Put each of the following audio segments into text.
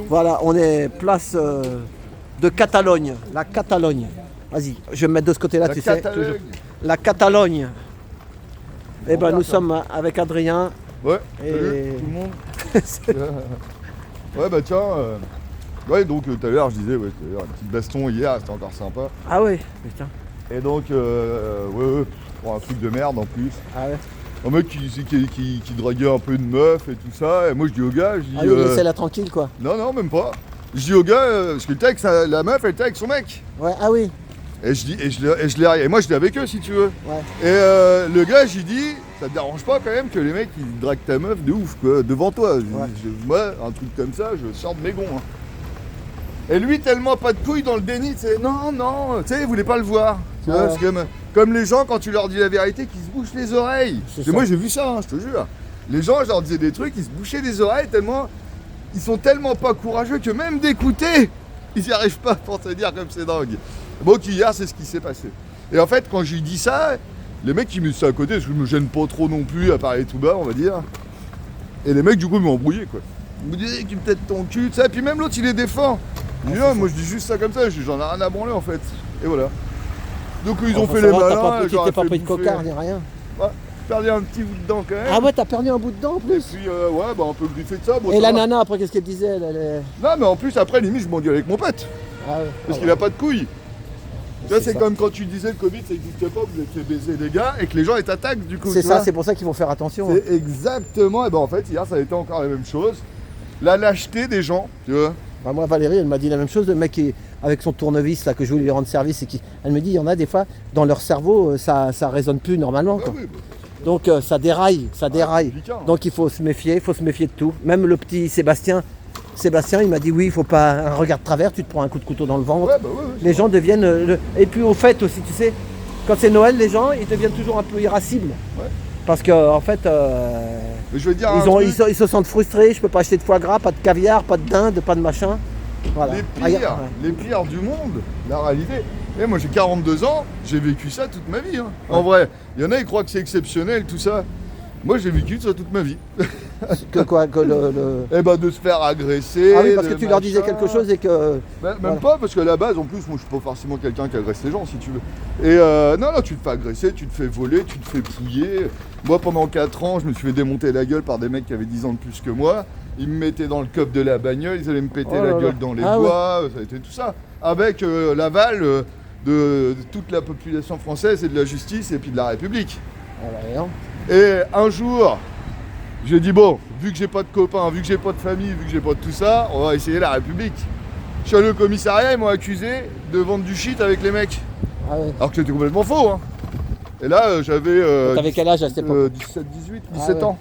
Voilà, on est place de Catalogne, la Catalogne. Vas-y, je vais me mettre de ce côté-là, tu sais. Toujours. La Catalogne. Eh ben, nous sommes avec Adrien. Ouais, et... salut tout le monde. Ouais, bah tiens, ouais, donc tout à l'heure, je disais, ouais, une petite baston hier, c'était encore sympa. Ah oui, putain. Et donc, ouais, pour un truc de merde en plus. Ah ouais. Un mec qui draguait un peu une meuf et tout ça, et moi je dis au gars, je dis... Ah oui, laissez-la tranquille quoi. Non, même pas. Je dis au gars, parce que était avec la meuf, elle était avec son mec. Ouais, ah oui. Et je dis, et moi j'étais avec eux si tu veux. Ouais. Et le gars, j'ai dit, ça te dérange pas quand même que les mecs ils draguent ta meuf de ouf quoi, devant toi. Ouais. Moi, un truc comme ça, je sors de mes gonds. Hein. Et lui, tellement pas de couilles dans le déni, tu sais, non, tu sais, il voulait pas le voir. Tu vois, c'est comme les gens quand tu leur dis la vérité qui se bouchent les oreilles. Et moi j'ai vu ça, hein, je te jure. Les gens, je leur disais des trucs, ils se bouchaient les oreilles tellement. Ils sont tellement pas courageux que même d'écouter, ils y arrivent pas pour te dire comme c'est dingue. Bon, hier, c'est ce qui s'est passé. Et en fait, quand j'ai dit ça, les mecs ils me disent ça à côté, parce que je me gêne pas trop non plus à parler tout bas, on va dire. Et les mecs, du coup, ils m'ont embrouillé, quoi. Ils me disaient qu'ils me têtent ton cul, ça. Et puis même l'autre, il les défend. Je dis, non, moi je dis juste ça comme ça, j'en ai rien à branler en fait. Et voilà. Donc ils ont fait les malins. T'as pas pris de cocard ni rien. Ouais, j'ai perdu un petit bout de dent quand même. Ah ouais, t'as perdu un bout de dent en plus. Et puis ouais, bah un peu griffé de ça. Bon, et ça la va. nana, après, qu'est-ce qu'elle disait elle... Non, mais en plus, après, limite, je m'engueule avec mon pote. Ah ouais. Parce qu'il a pas de couilles. Tu vois, c'est comme quand tu disais le Covid, ça n'existe pas, vous êtes fait baiser des gars et que les gens ils t'attaquent du coup. C'est ça, c'est pour ça qu'il faut faire attention. C'est exactement, et ben en fait, hier, ça a été encore la même chose. La lâcheté des gens, tu vois. Bah, moi, Valérie, elle m'a dit la même chose. Le mec qui, avec son tournevis là, que je voulais lui rendre service, elle me dit, il y en a des fois, dans leur cerveau, ça résonne plus normalement. Quoi. Oui, bah, donc ça déraille. délicat, hein. Donc il faut se méfier de tout. Même le petit Sébastien, il m'a dit, oui, il faut pas un regard de travers, tu te prends un coup de couteau dans le ventre. Ouais, les gens deviennent... Et puis au fait aussi, tu sais, quand c'est Noël, les gens, ils deviennent toujours un peu irascibles. Ouais. Parce qu'en en fait, mais je veux dire ils se sentent frustrés, je peux pas acheter de foie gras, pas de caviar, pas de dinde, pas de machin. Voilà. Les pires du monde, la réalité. Et moi j'ai 42 ans, j'ai vécu ça toute ma vie. Hein. Ouais. En vrai, il y en a qui croient que c'est exceptionnel tout ça. Moi j'ai vécu ça toute ma vie. Que quoi Eh ben de se faire agresser. Ah oui, parce que tu leur disais quelque chose et que... Ben, même pas, parce qu'à la base, en plus, moi je suis pas forcément quelqu'un qui agresse les gens si tu veux. Et non, tu te fais agresser, tu te fais voler, tu te fais pouiller. Moi pendant 4 ans, je me suis fait démonter la gueule par des mecs qui avaient 10 ans de plus que moi. Ils me mettaient dans le coffre de la bagnole, ils allaient me péter la gueule dans les bois, ça a été tout ça. Avec l'aval de toute la population française et de la justice et puis de la République. Et un jour, j'ai dit bon, vu que j'ai pas de copains, vu que j'ai pas de famille, vu que j'ai pas de tout ça, on va essayer la République. Je suis allé au commissariat, ils m'ont accusé de vendre du shit avec les mecs. Ah ouais. Alors que c'était complètement faux. Hein. Et là, j'avais... T'avais quel âge à cette époque? 17, 18, 17 ans.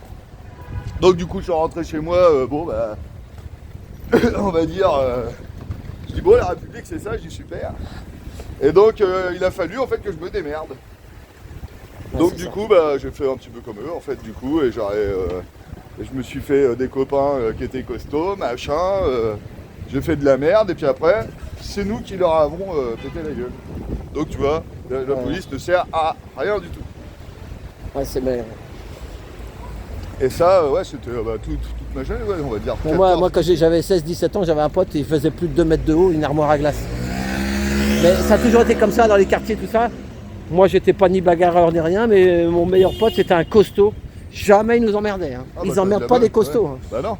Donc du coup, je suis rentré chez moi, bon bah... on va dire... je dis bon, la République c'est ça, je dis super. Et donc, il a fallu en fait que je me démerde. Donc du coup, bah, j'ai fait un petit peu comme eux en fait, du coup, et je me suis fait des copains qui étaient costauds, machin, j'ai fait de la merde, et puis après, c'est nous qui leur avons pété la gueule. Donc tu vois, la police ne sert à rien du tout. Ouais, c'est meilleur. Et ça, ouais, c'était toute ma jeunesse, ouais, on va dire. Moi quand j'avais 16-17 ans, j'avais un pote, il faisait plus de 2 mètres de haut, une armoire à glace. Mais ça a toujours été comme ça dans les quartiers, tout ça. Moi, j'étais pas ni bagarreur ni rien, mais mon meilleur pote, c'était un costaud. Jamais ils nous emmerdaient. Hein. Ils emmerdent pas les costauds. Ouais. Hein. Bah non.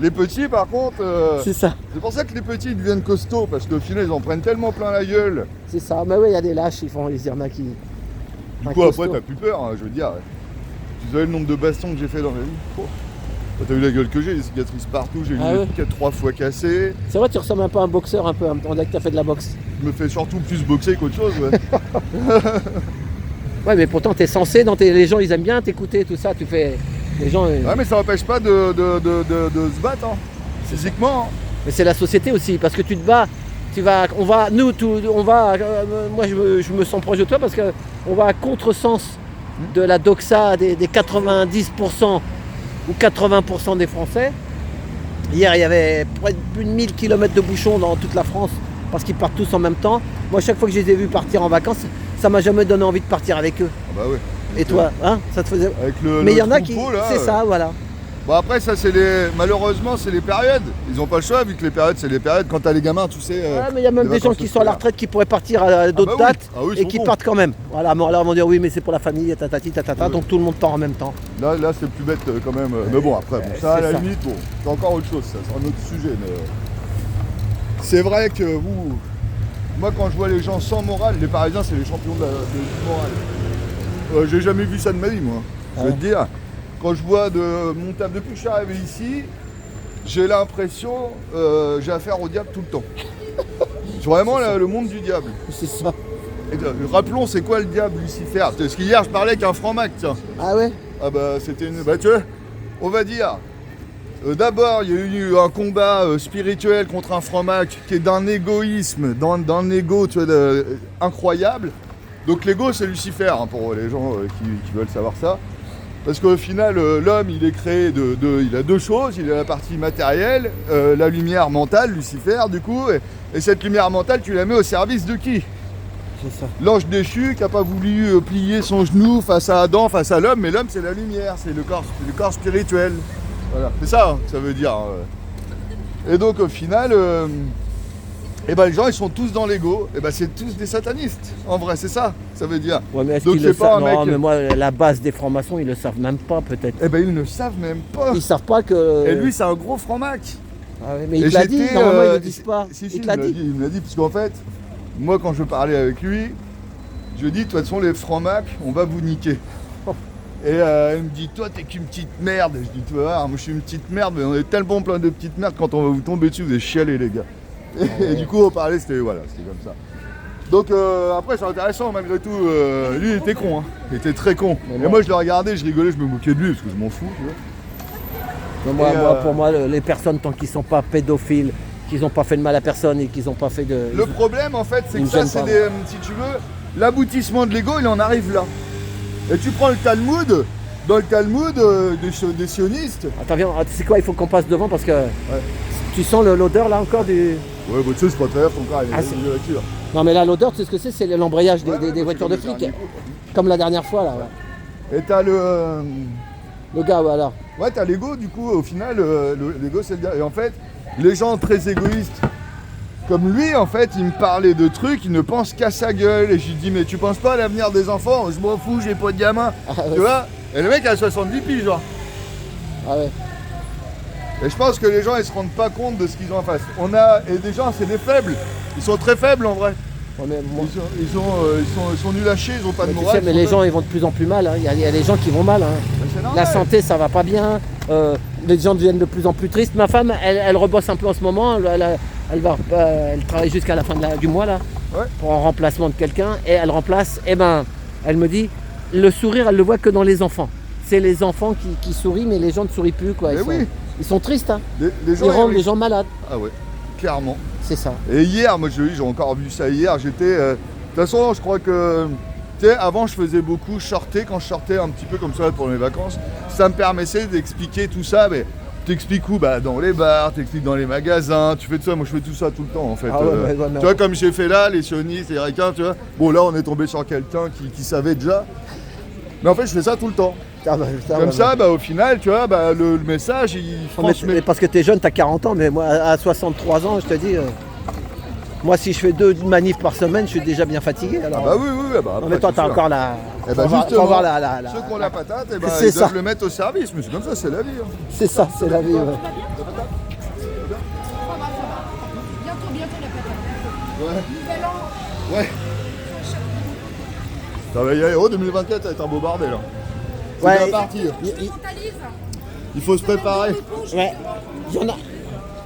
Les petits, par contre, c'est ça. C'est pour ça que les petits ils deviennent costauds, parce qu'au final, ils en prennent tellement plein la gueule. C'est ça. Mais oui, il y a des lâches, il y en a qui... Du coup, après, t'as plus peur, hein, je veux dire. Tu savais le nombre de bastons que j'ai fait dans ma vie. Oh. Bah, t'as vu la gueule que j'ai, des cicatrices partout, j'ai eu 3 fois cassé. C'est vrai, tu ressembles un peu à un boxeur, un peu. On dirait que t'as fait de la boxe. Je me fais surtout plus boxer qu'autre chose, ouais. Ouais, mais pourtant, t'es censé, les gens, ils aiment bien t'écouter, tout ça. Tu fais... Les gens... Ouais, mais ça n'empêche pas de se battre, hein. Physiquement. Hein. Mais c'est la société aussi, parce que tu te bats, moi je me sens proche de toi parce qu'on va à contresens de la doxa des 90% ou 80% des Français. Hier, il y avait près de plus de 1000 km de bouchons dans toute la France parce qu'ils partent tous en même temps. Moi, chaque fois que je les ai vus partir en vacances, ça m'a jamais donné envie de partir avec eux. Ah bah ouais. Et toi, hein, ça te faisait... Avec mais il y en a qui... là, c'est ça, voilà. Bon après ça c'est malheureusement c'est les périodes. Ils ont pas le choix vu que les périodes c'est les périodes. Quand t'as les gamins tu sais. Ouais, mais il y a même des gens qui sont à la retraite qui pourraient partir à d'autres dates et qui partent quand même. Voilà, mais là on va dire oui mais c'est pour la famille, tatati tatata, donc tout le monde part en même temps. Là c'est plus bête quand même. Mais bon après ça à la limite bon, c'est encore autre chose, ça c'est un autre sujet. Mais c'est vrai que moi quand je vois les gens sans morale, les Parisiens c'est les champions du moral. J'ai jamais vu ça de ma vie moi. Je vais te dire. Quand je vois de mon taf depuis que je suis arrivé ici, j'ai l'impression j'ai affaire au diable tout le temps. C'est vraiment le monde du diable. C'est ça. Et, rappelons, c'est quoi le diable, Lucifer? Parce qu'hier, je parlais avec un franc-mac, tiens. Ah ouais? Ah bah, c'était une... Bah, tu vois, on va dire... d'abord, il y a eu un combat spirituel contre un franc-mac qui est d'un égoïsme, d'un égo, tu vois, incroyable. Donc l'ego, c'est Lucifer, hein, pour les gens qui veulent savoir ça. Parce qu'au final, l'homme, il est créé il a deux choses. Il a la partie matérielle, la lumière mentale, Lucifer, du coup. Et cette lumière mentale, tu la mets au service de qui? C'est ça. L'ange déchu qui n'a pas voulu plier son genou face à Adam, face à l'homme. Mais l'homme, c'est la lumière, c'est le corps spirituel. Voilà, c'est ça que ça veut dire. Et donc, au final... les gens ils sont tous dans l'ego, et c'est tous des satanistes, en vrai, c'est ça veut dire. Ouais, mais est-ce donc qu'ils le savent? Non, mais moi, la base des francs-maçons, ils le savent même pas, peut-être. Ils ne savent même pas. Ils savent pas que. Et lui, c'est un gros franc-mac. Ah ouais, mais il l'a dit, normalement, ils le disent pas. Si, il l'a dit. Il me l'a dit, parce qu'en fait, moi, quand je parlais avec lui, je lui ai dit, de toute façon, les francs-macs, on va vous niquer. Et il me dit, toi, t'es qu'une petite merde. Et je dis, tu vas voir, moi, je suis une petite merde, mais on est tellement plein de petites merdes, quand on va vous tomber dessus, vous allez chialer, les gars. Et du coup on parlait, c'était comme ça. Donc après c'est intéressant malgré tout, lui il était con, hein. Il était très con. Et moi je le regardais, je rigolais, je me moquais de lui parce que je m'en fous. Tu vois. Pour moi, les personnes tant qu'ils sont pas pédophiles, qu'ils n'ont pas fait de mal à personne et qu'ils n'ont pas fait de... Le problème en fait c'est que ça c'est si tu veux, l'aboutissement de l'ego il en arrive là. Et tu prends le Talmud, dans le Talmud des sionistes. Attends viens, tu sais quoi, il faut qu'on passe devant parce que... Tu sens l'odeur là encore du... Ouais, tu sais, c'est pas très grave ton corps, il est de voiture. Non, mais là, l'odeur, tu sais ce que c'est? C'est l'embrayage des voitures de flics. Comme la dernière fois, là. Ouais. Et t'as le gars, voilà. Ouais, t'as l'ego, du coup, au final, l'ego, c'est le gars. Et en fait, les gens très égoïstes, comme lui, en fait, il me parlait de trucs, il ne pense qu'à sa gueule. Et je lui dis, mais tu penses pas à l'avenir des enfants? Je m'en fous, j'ai pas de gamin. Tu vois? Et le mec a 70 piges, genre. Ah ouais. Et je pense que les gens ils se rendent pas compte de ce qu'ils ont en face. Et des gens c'est des faibles. Ils sont très faibles en vrai. Ouais, mais moi... ils sont nuls à chier, ils ont pas de morale. Tu sais, mais les gens ils vont de plus en plus mal. Hein. Il y a des gens qui vont mal. Hein. La santé ça va pas bien. Les gens deviennent de plus en plus tristes. Ma femme elle rebosse un peu en ce moment. Elle travaille jusqu'à la fin du mois là. Ouais. Pour un remplacement de quelqu'un. Et elle remplace. Elle me dit le sourire elle le voit que dans les enfants. C'est les enfants qui sourient mais les gens ne sourient plus quoi. Ils sont tristes, hein. Les gens, ils rendent les gens malades. Ah ouais, clairement. C'est ça. Et hier, moi j'ai encore vu ça hier, j'étais... de toute façon, je crois que... Tu sais, avant je faisais beaucoup, je sortais, quand je sortais un petit peu comme ça pour mes vacances, ça me permettait d'expliquer tout ça, mais t'expliques où? Dans les bars, t'expliques dans les magasins, tu fais tout ça, moi je fais tout ça tout le temps en fait. Ah ouais, tu vois, comme j'ai fait là, les sionistes, les ricains, tu vois. Bon là on est tombé sur quelqu'un qui savait déjà, mais en fait je fais ça tout le temps. Comme ça, au final, tu vois, le message, il transmet. Parce que t'es jeune, t'as 40 ans, mais moi, à 63 ans, je te dis, moi, si je fais 2 manifs par semaine, je suis déjà bien fatigué. Alors, oui. Après, mais toi, t'as encore la... justement, avoir ceux qui ont la patate, ils doivent le mettre au service. Mais c'est comme ça, c'est la vie. Hein. C'est ça, c'est la vie. Ouais. Bientôt la patate. Nouvel an. Ouais. Ça va y aller. 2024, ça va être un beau bordel. Hein. Ouais, c'est bien parti. Il faut se préparer. Ouais.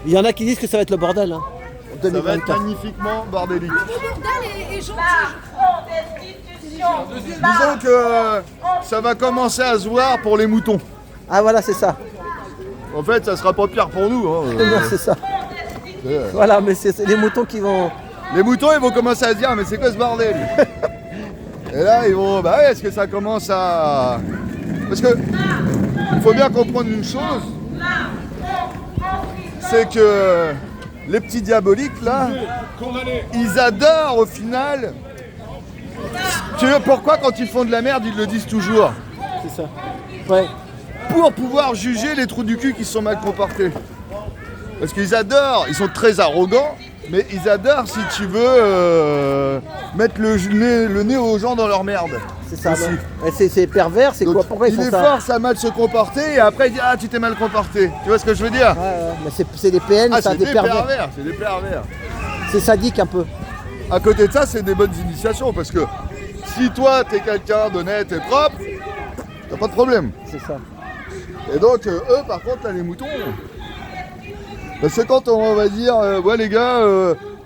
Il y en a qui disent que ça va être le bordel. Hein, ça va être magnifiquement bordélique. Le bordel est gentil. Disons que ça va commencer à se voir pour les moutons. Ah voilà, c'est ça. En fait, ça sera pas pire pour nous. Hein. C'est ça. Voilà, mais c'est les moutons qui vont... Les moutons, ils vont commencer à se dire, mais c'est quoi ce bordel? Et là, ils vont... est-ce que ça commence à... Parce que il faut bien comprendre une chose, c'est que les petits diaboliques là, ils adorent au final. Tu vois pourquoi quand ils font de la merde, ils le disent toujours? C'est ça. Ouais. pour pouvoir juger les trous du cul qui se sont mal comportés. Parce qu'ils adorent, ils sont très arrogants, mais ils adorent, si tu veux, mettre le nez aux gens dans leur merde. C'est ça. Aussi. C'est pervers, c'est Donc, quoi? Pourquoi ils il font les ça? force à mal se comporter et après il dit ah tu t'es mal comporté. Tu vois ce que je veux dire? Ouais, mais c'est des PN, Ah ça, c'est des des pervers. pervers, c'est des pervers. C'est sadique un peu. À côté de ça, c'est des bonnes initiations parce que si toi t'es quelqu'un d'honnête et propre, t'as pas de problème. C'est ça. Et donc eux par contre là les moutons. Parce que quand on va dire ouais les gars,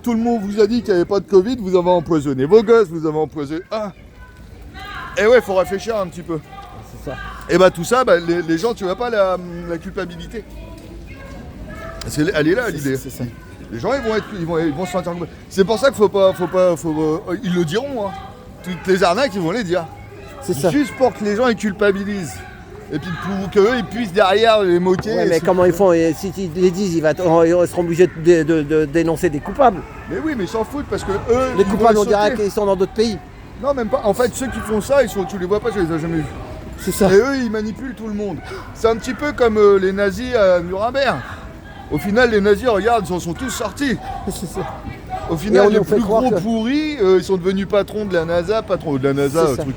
tout le monde vous a dit qu'il n'y avait pas de Covid, vous avez empoisonné vos gosses, vous avez empoisonné. Ah. Et ouais, faut réfléchir un petit peu. C'est ça. Et bah tout ça, bah, les gens, tu vois pas la culpabilité. Parce qu'elle est là l'idée. C'est ça. Les gens ils vont se sentir. C'est pour ça qu'il ils le diront. Hein. Toutes les arnaques ils vont les dire. C'est ça. Juste pour que les gens ils culpabilisent. Et puis pour qu'eux ils puissent derrière les moquer. Ouais, mais comment ils font? Et si ils les disent, ils seront obligés de dénoncer des coupables. Mais oui, mais ils s'en foutent parce que eux. Les ils coupables, on veulent dirait sauter. qu'ils sont dans d'autres pays. Non, même pas. En fait, ceux qui font ça, tu les vois pas, tu les as jamais vus. C'est ça. Et eux, ils manipulent tout le monde. C'est un petit peu comme les nazis à Nuremberg. Au final, les nazis, regarde, ils en sont tous sortis. C'est ça. Au Et final, on les nous fait plus croire gros que- pourris, ils sont devenus patrons de la NASA, C'est ça. truc.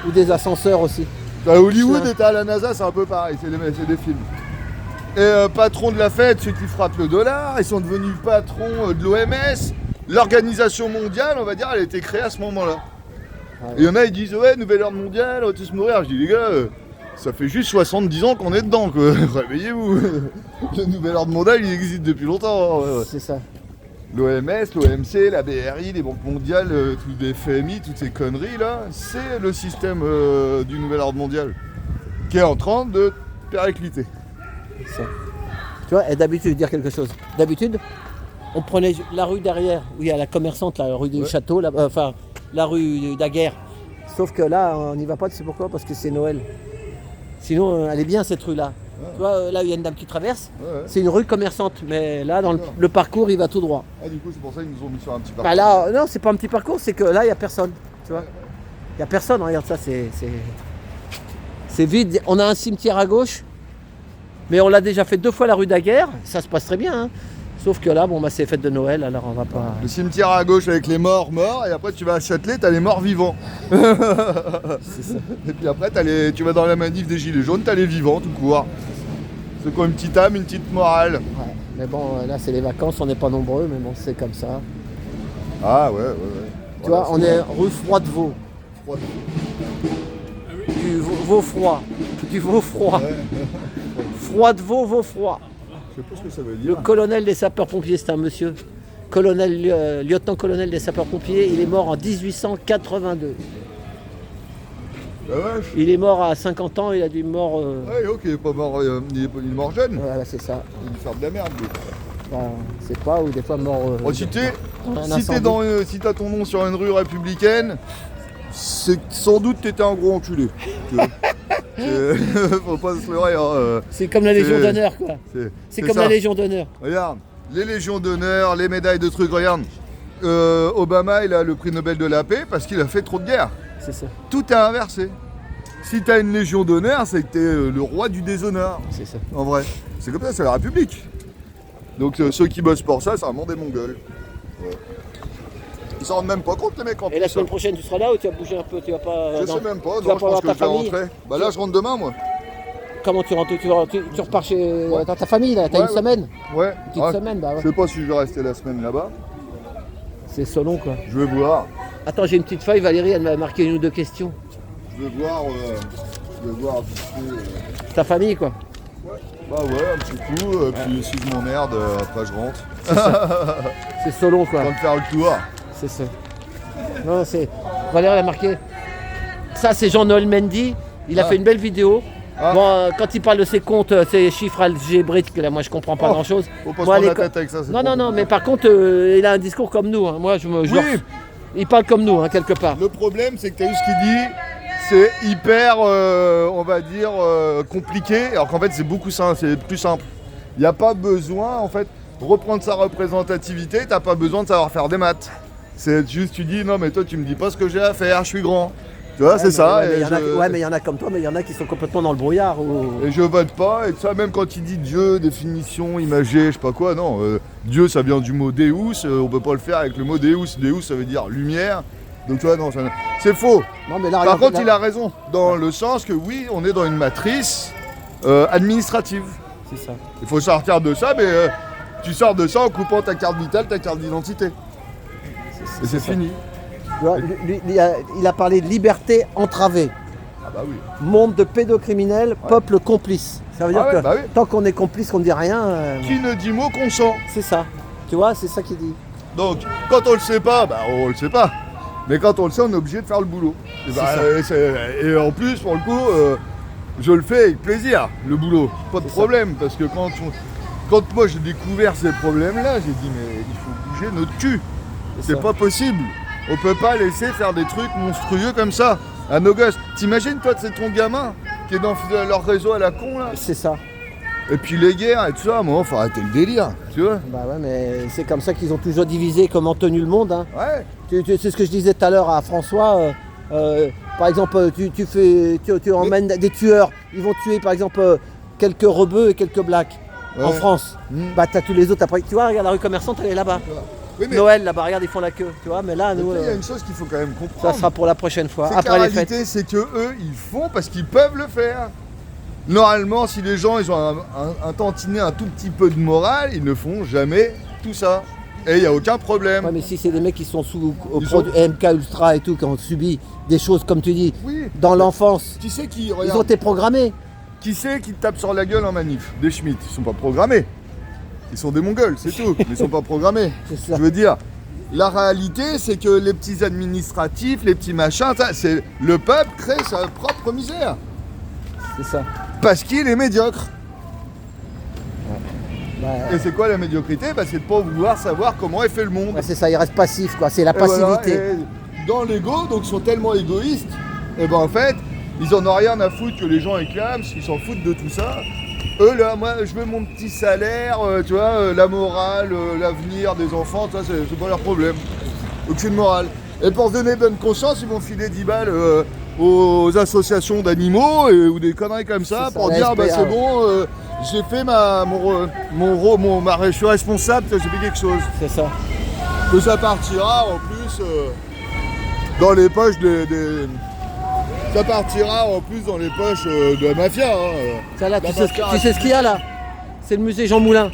Ou des ascenseurs aussi. À Hollywood, Ouais. et à la NASA, c'est un peu pareil, c'est des films. Et patron de la fête, ceux qui frappent le dollar, ils sont devenus patrons de l'OMS. L'organisation mondiale, on va dire, elle a été créée à ce moment-là. Ouais. Et il y en a, ils disent ouais, nouvel ordre mondial, on va tous mourir. Je dis les gars, ça fait juste 70 ans qu'on est dedans, quoi. Réveillez-vous. Le nouvel ordre mondial, il existe depuis longtemps. Hein. C'est ça. L'OMS, l'OMC, la BRI, les banques mondiales, tous les FMI, toutes ces conneries là, c'est le système du nouvel ordre mondial qui est en train de péricliter. C'est ça. Tu vois, et d'habitude, je vais dire quelque chose. D'habitude, on prenait la rue derrière, où il y a la commerçante, la rue du Ouais. château, enfin, la rue Daguerre. Sauf que là, on n'y va pas, tu sais pourquoi? Parce que c'est Noël. Sinon, elle est bien cette rue-là. Tu vois, là, il y a une dame qui traverse. Ouais. C'est une rue commerçante, mais là, dans D'accord. le parcours, il va tout droit. Ah du coup c'est pour ça qu'ils nous ont mis sur un petit parcours. Bah là, non, c'est pas un petit parcours, c'est que là, il n'y a personne. Tu vois, il n'y a personne, regarde ça, c'est vide. On a un cimetière à gauche, mais on l'a déjà fait 2 fois la rue Daguerre, ça se passe très bien. Hein. Sauf que là, bon, bah, c'est fête de Noël, alors on va pas. Le cimetière à gauche avec les morts, et après tu vas à Châtelet, t'as les morts vivants. C'est ça. Et puis après tu vas dans la manif des gilets jaunes, t'as les vivants tout court. Ceux qui ont une petite âme, une petite morale. Ouais. Mais bon, là, c'est les vacances, on n'est pas nombreux, mais bon, c'est comme ça. Ah ouais. Tu vois, on est rue Froidevaux, Froid. du Vaufroid, du Vaufroid. Ouais. Froidevaux, Vaufroid. Je sais pas ce que ça veut Le dire. colonel des sapeurs-pompiers, c'est un monsieur. Lieutenant-colonel des sapeurs-pompiers, il est mort en 1882. La vache. Il est mort à 50 ans, il a dû mort. Ouais, ok, il est pas mort, il est mort jeune. Voilà, c'est ça. Il va faire de la merde. Lui. Enfin, c'est pas, ou des fois mort. Bon, si t'es dans un si incendie. si t'as ton nom sur une rue républicaine, c'est que sans doute t'étais un gros enculé. Tu vois. Faut pas se leurrer. Hein. C'est comme la Légion c'est- d'honneur, quoi. C'est comme ça. la Légion d'honneur. Regarde, les légions d'honneur, les médailles de trucs, regarde. Obama, il a le prix Nobel de la paix parce qu'il a fait trop de guerre. C'est ça. Tout est inversé. Si t'as une légion d'honneur, c'est que t'es le roi du déshonneur. C'est ça. En vrai. C'est comme ça, c'est la République. Donc ceux qui bossent pour ça, c'est vraiment des mongols. Ouais. Ils s'en rendent même pas compte, les mecs, en Et plus. la semaine prochaine, tu seras là ou tu vas bouger un peu? Tu vas pas. Je non. sais même pas, Tu vas non, je pas voir pense que ta je vais famille. rentrer. Bah là, je rentre demain, moi. Comment tu rentres? Tu repars chez Ouais. dans ta famille, là? T'as Ouais, une ouais. semaine? Ouais. Une petite Ah, semaine, bah ouais. je sais pas si je vais rester la semaine là-bas. C'est selon, quoi. Je vais voir. Attends, j'ai une petite feuille, Valérie, elle m'a marqué 1 ou 2 questions. Je vais voir. Vite fait, Ta famille, quoi. Bah ouais, un petit coup. Puis si je m'emmerde, après je rentre. C'est selon, quoi. Temps de faire le tour. C'est ça. Non, c'est. Valérie, elle a marqué. Ça, c'est Jean-Noël Mendy. Il a Ah. fait une belle vidéo. Ah. Bon, quand il parle de ses comptes, ces chiffres algébriques, là, moi, je comprends pas Oh. grand-chose. Faut pas se Moi, prendre les la co- tête avec ça. c'est Non, trop non, non, compliqué. mais par contre, il a un discours comme nous. Hein. Moi, je Oui. il parle comme nous, hein, quelque part. Le problème, c'est que t'as vu ce qu'il dit, c'est hyper, on va dire, compliqué, alors qu'en fait, c'est beaucoup simple, c'est plus simple. Il n'y a pas besoin, en fait, de reprendre sa représentativité, t'as pas besoin de savoir faire des maths. C'est juste, tu dis, non, mais toi, tu me dis pas ce que j'ai à faire, je suis grand. Tu vois, c'est ça. Ouais, mais et il y en a- je- ouais, mais il y en a comme toi, mais il y en a qui sont complètement dans le brouillard. Et je vote pas, et ça, même quand il dit Dieu, définition, imagée, je sais pas quoi, non. Dieu, ça vient du mot Deus, on peut pas le faire avec le mot Deus. Deus, ça veut dire lumière. Donc tu vois, non, c'est faux. Non, mais là, Par regarde, contre, là- il a raison, dans le sens que oui, on est dans une matrice administrative. C'est ça. Il faut sortir de ça, mais tu sors de ça en coupant ta carte vitale, ta carte d'identité. Et c'est ça. fini. Tu vois, il a parlé de liberté entravée, Ah bah oui. monde de pédocriminels, peuple complice. Ça veut dire Ah ouais, que bah oui. tant qu'on est complice, qu'on ne dit rien, Qui ne dit mot consent. c'est ça. Tu vois, c'est ça qu'il dit. Donc, quand on le sait pas, bah on le sait pas. Mais quand on le sait, on est obligé de faire le boulot. Et, bah, et en plus, pour le coup, je le fais avec plaisir, le boulot. Pas de problème, parce que quand moi j'ai découvert ces problèmes-là, j'ai dit mais il faut bouger notre cul. C'est ça. pas possible. On peut pas laisser faire des trucs monstrueux comme ça à nos gosses. T'imagines, toi, c'est ton gamin qui est dans leur réseau à la con là. C'est ça. Et puis les guerres et tout ça, moi, faut arrêter le délire, tu vois. Bah ouais, mais c'est comme ça qu'ils ont toujours divisé, comment tenu le monde. Hein. Ouais. C'est ce que je disais tout à l'heure à François. Par exemple, tu emmènes des tueurs. Ils vont tuer, par exemple, quelques rebeux et quelques blacks en Ouais. France. Mmh. Bah t'as tous les autres après. Tu vois, regarde la rue commerçante, elle est là-bas. Oui, mais Noël, là-bas, regarde, ils font la queue. Tu vois, mais là, nous, il y a une chose qu'il faut quand même ça comprendre. sera pour la prochaine fois, C'est que après la les fêtes. réalité, c'est que eux, ils font parce qu'ils peuvent le faire. Normalement, si les gens ils ont un tantinet, un tout petit peu de morale, ils ne font jamais tout ça. Et il n'y a aucun problème. Ouais, mais si c'est des mecs qui sont sous au Ils produit MK Ultra et tout, qui ont subi des choses, comme tu dis, Oui. dans l'enfance, Qui c'est qui, ils ont regarde, été programmés. qui c'est qui te tape sur la gueule en manif? Des Schmitt. Ils sont pas programmés. Ils sont des Mongols, c'est tout. Mais ils sont pas programmés. C'est ça. Je veux dire, la réalité, c'est que les petits administratifs, les petits machins, c'est le peuple crée sa propre misère. C'est ça. Parce qu'il est médiocre. Bah, Et c'est quoi la médiocrité? Bah, c'est de pas vouloir savoir comment est fait le monde. ouais, c'est ça, il reste passif, quoi. C'est la Et voilà, passivité. et dans l'ego, donc ils sont tellement égoïstes, et ben en fait, ils en ont rien à foutre que les gens réclament, ils s'en foutent de tout ça. Eux là, moi je veux mon petit salaire, tu vois, la morale, l'avenir des enfants, ça c'est pas leur problème. Aucune morale. Et pour se donner bonne conscience, ils vont filer 10 balles aux associations d'animaux ou des conneries comme ça, C'est ça, pour la dire SPA, bah c'est ouais. bon, j'ai fait je suis responsable, j'ai fait quelque chose. C'est ça. Que ça partira en plus dans les poches ça partira en plus dans les poches de la mafia. Hein. Ça, là, La tu sais mafia ce qu'il y a là? C'est le musée Jean Moulin.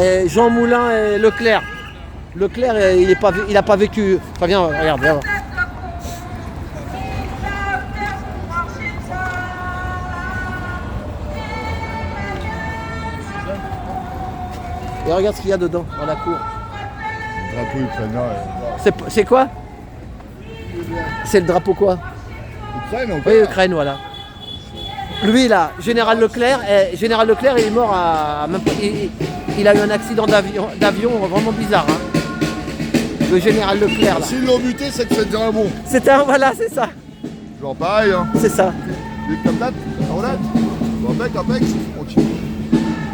Et Jean Moulin et Leclerc. Leclerc, il a pas vécu. Enfin, viens, regarde, viens voir. Et regarde ce qu'il y a dedans, dans la cour. Drapeau ukrainien. C'est quoi? C'est le drapeau quoi? Ukraine encore. Oui, Ukraine, voilà. Lui, là, Général Leclerc, il est mort à. Même pas- il a eu un accident d'avion vraiment bizarre. Hein. Le Général Leclerc, là. S'ils l'ont buté, c'est que c'est déjà bon. C'était un. Voilà, c'est ça. Genre pareil, hein. C'est ça. Dès que t'as date, on date. Bon, impec, on continue.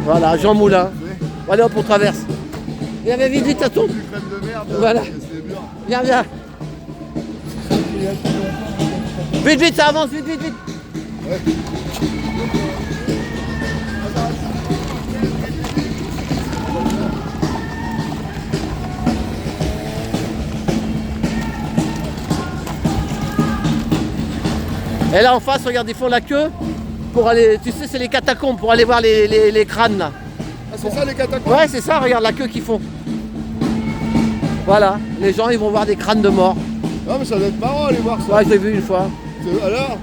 Voilà, Jean Moulin. Allez hop, on traverse. Viens, vite, vite, ça tourne. Du crème de merde. Voilà. C'est bien. Viens, viens. Vite, vite, ça avance, vite, vite, vite. Et là en face, regarde, ils font la queue pour aller, tu sais, c'est les catacombes pour aller voir les crânes là. Ah, c'est ça les catacombes? Ouais, c'est ça, regarde la queue qu'ils font. Voilà, les gens ils vont voir des crânes de morts. Non, mais ça doit être marrant aller voir ça. Ouais, je l'ai vu une fois. Alors?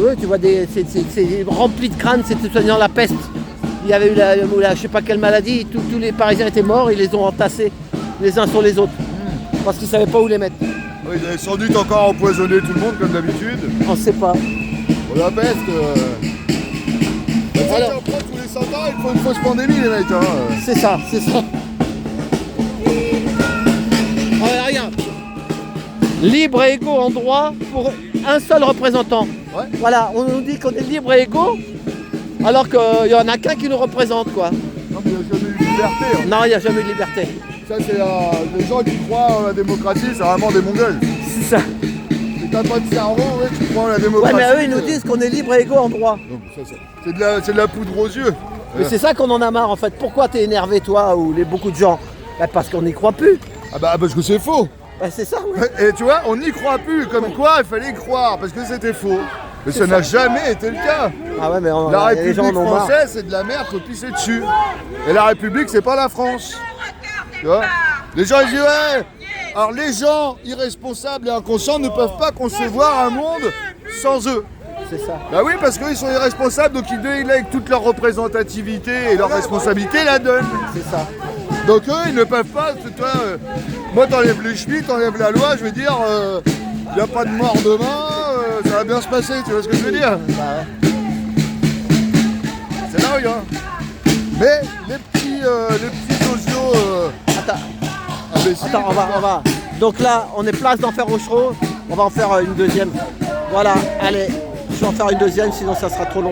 Ouais, tu vois, c'est rempli de crânes, c'était soignant la peste. Il y avait eu je sais pas quelle maladie, tous les Parisiens étaient morts, ils les ont entassés les uns sur les autres. Parce qu'ils savaient pas où les mettre. Oui, ils avaient sans doute encore empoisonné tout le monde comme d'habitude. On sait pas. Pour la peste. Alors- On prend tous les 100 ans, il faut une fausse pandémie, les mecs. Hein. C'est ça, c'est ça. Ah, regarde. Libre et égaux en droit pour un seul représentant. Ouais. Voilà, on nous dit qu'on est libre et égaux, alors qu'il n'y en a qu'un qui nous représente, quoi. Non, mais il n'y a jamais eu de liberté. Hein. Non, il n'y a jamais eu de liberté. Ça, c'est les gens qui croient en la démocratie, c'est vraiment des mongols. C'est ça. C'est t'as pas de cerveau, ouais, tu prends la démocratie. Ouais, mais eux, ils nous disent qu'on est libre et égaux en droit. Non, c'est de la poudre aux yeux. Mais c'est ça qu'on en a marre en fait. Pourquoi t'es énervé toi ou beaucoup de gens? Bah, parce qu'on n'y croit plus. Ah bah parce que c'est faux. Bah, c'est ça, ouais. Et tu vois, on n'y croit plus. Comme quoi, il fallait croire parce que c'était faux. Mais ça n'a jamais été le cas. Ah ouais, mais La les gens République en ont marre. française, c'est de la merde, faut pisser dessus. Et la République, c'est pas la France. Tu vois? Les gens, ils disent ouais. Alors les gens irresponsables et inconscients ne peuvent pas concevoir un monde sans eux. C'est ça. Bah oui, parce qu'ils sont irresponsables, donc ils délèguent toute leur représentativité et leur responsabilité la donnent. C'est ça. Donc eux, ils ne peuvent pas. Toi, moi, t'enlèves les chemins, t'enlèves la loi, je veux dire, il n'y a pas de mort demain, ça va bien se passer, tu vois ce que je veux dire? Bah, ouais. C'est là, hein. Mais les petits osios imbéciles. Attends, on va. Donc là, on est place d'en faire Auchereau. On va en faire une deuxième. Voilà, allez, je vais en faire une deuxième, sinon ça sera trop long.